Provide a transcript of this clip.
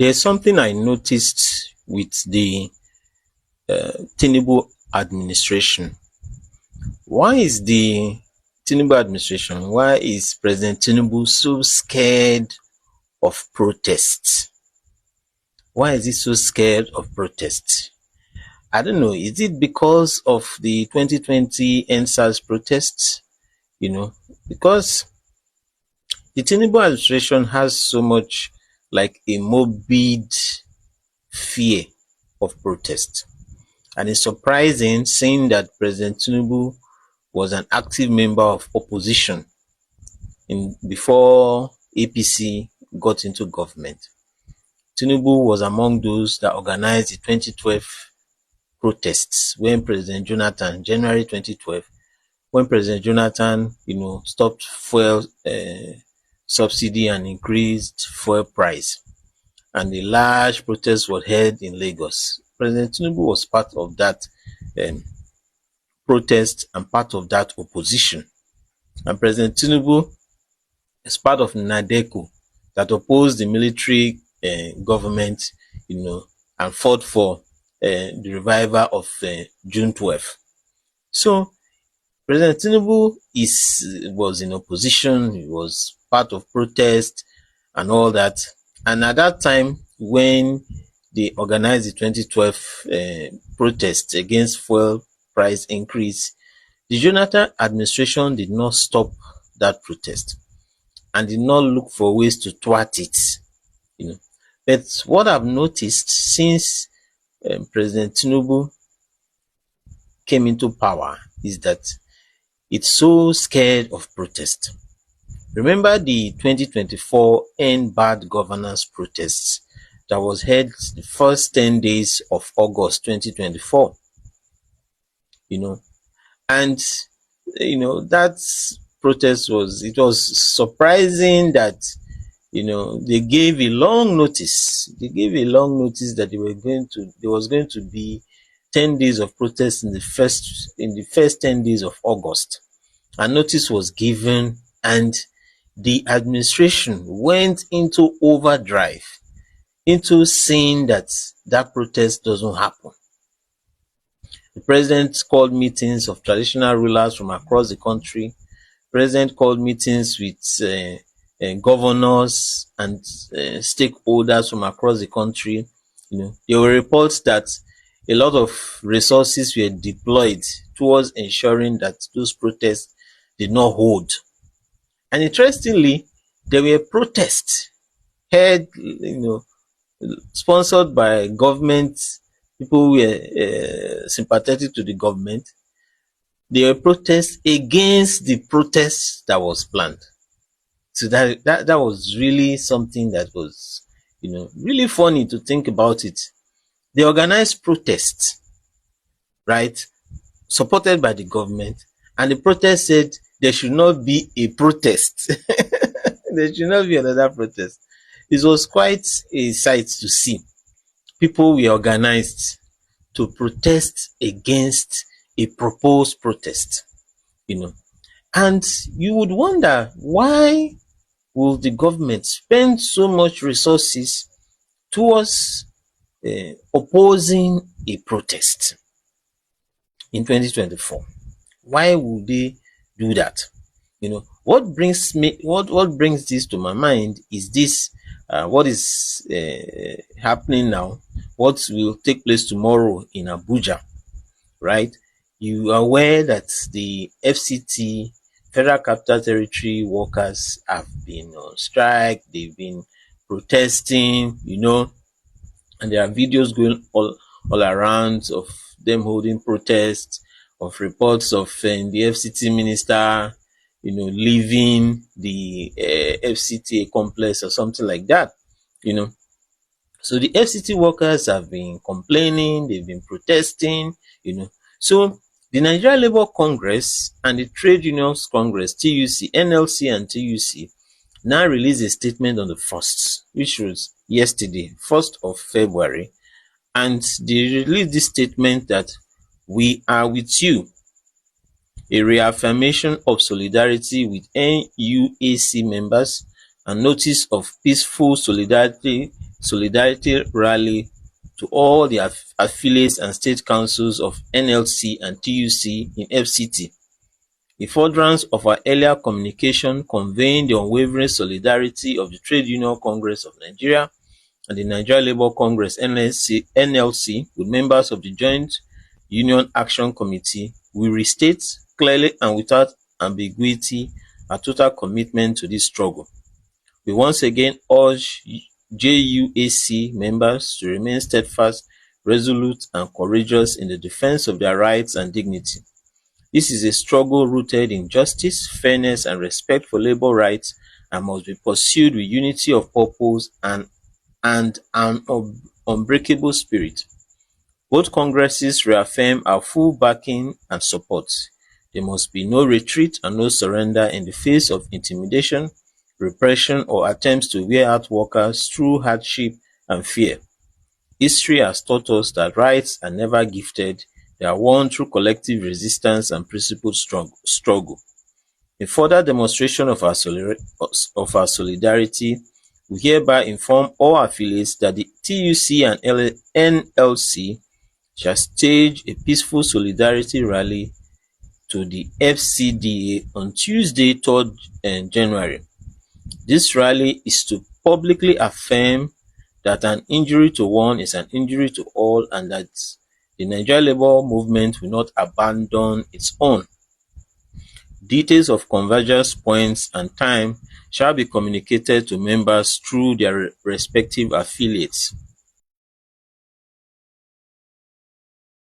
There's something I noticed with the Tinubu administration. Why is the Tinubu administration, why is President Tinubu so scared of protests? Why is he so scared of protests? I don't know. Is it because of the 2020 NSAS protests? Because the Tinubu administration has so much like a morbid fear of protest. And it's surprising seeing that President Tinubu was an active member of opposition before APC got into government. Tinubu was among those that organized the 2012 protests when President Jonathan, January 2012, when President Jonathan, stopped fuel subsidy and increased fuel price, and a large protest was held in Lagos. President Tinubu was part of that protest and part of that opposition. And President Tinubu is part of NADECO that opposed the military government, and fought for the revival of June 12. So President Tinubu was in opposition, he was part of protest and all that. And at that time, when they organized the 2012 protest against fuel price increase, the Jonathan administration did not stop that protest and did not look for ways to thwart it. But what I've noticed since President Tinubu came into power is that it's so scared of protest. Remember the 2024 End Bad Governance protests that was held the first 10 days of August 2024. And that protest was surprising that they gave a long notice. They gave a long notice that there was going to be 10 days of protest in the first 10 days of August. A notice was given and the administration went into overdrive, into saying that protest doesn't happen. The president called meetings of traditional rulers from across the country. The president called meetings with governors and stakeholders from across the country. There were reports that a lot of resources were deployed towards ensuring that those protests did not hold. And interestingly, there were protests held, sponsored by government, people who were sympathetic to the government. There were protests against the protest that was planned. So that was really something that was, really funny to think about it. They organized protests, right, supported by the government, and the protest said there should not be a protest. There should not be another protest. It was quite a sight to see. People were organized to protest against a proposed protest, and you would wonder, why will the government spend so much resources towards opposing a protest in 2024? Why would they do that? What brings this to my mind is this: what is happening now, what will take place tomorrow in Abuja, right? You are aware that the FCT, Federal Capital Territory workers, have been on strike, they've been protesting, and there are videos going all around of them holding protests, of reports of the FCT minister, leaving the FCT complex or something like that, So the FCT workers have been complaining, they've been protesting, So the Nigeria Labour Congress and the Trade Unions Congress, TUC, NLC and TUC, now released a statement on the 1st, which was yesterday, 1st of February, and they released this statement that we are with you, a reaffirmation of solidarity with NUAC members, and notice of peaceful solidarity solidarity rally to all the affiliates and state councils of NLC and TUC in FCT. In furtherance of our earlier communication conveying the unwavering solidarity of the Trade Union Congress of Nigeria and the Nigeria Labour Congress NLC with members of the Joint Union Action Committee, we restate clearly and without ambiguity our total commitment to this struggle. We once again urge JUAC members to remain steadfast, resolute, and courageous in the defense of their rights and dignity. This is a struggle rooted in justice, fairness, and respect for labor rights, and must be pursued with unity of purpose and an unbreakable spirit. Both Congresses reaffirm our full backing and support. There must be no retreat and no surrender in the face of intimidation, repression, or attempts to wear out workers through hardship and fear. History has taught us that rights are never gifted, they are won through collective resistance and principled struggle. In further demonstration of our solidarity, we hereby inform all affiliates that the TUC and NLC shall stage a peaceful solidarity rally to the FCDA on Tuesday, 3rd January. This rally is to publicly affirm that an injury to one is an injury to all, and that the Nigeria Labour Movement will not abandon its own. Details of convergence points and time shall be communicated to members through their respective affiliates.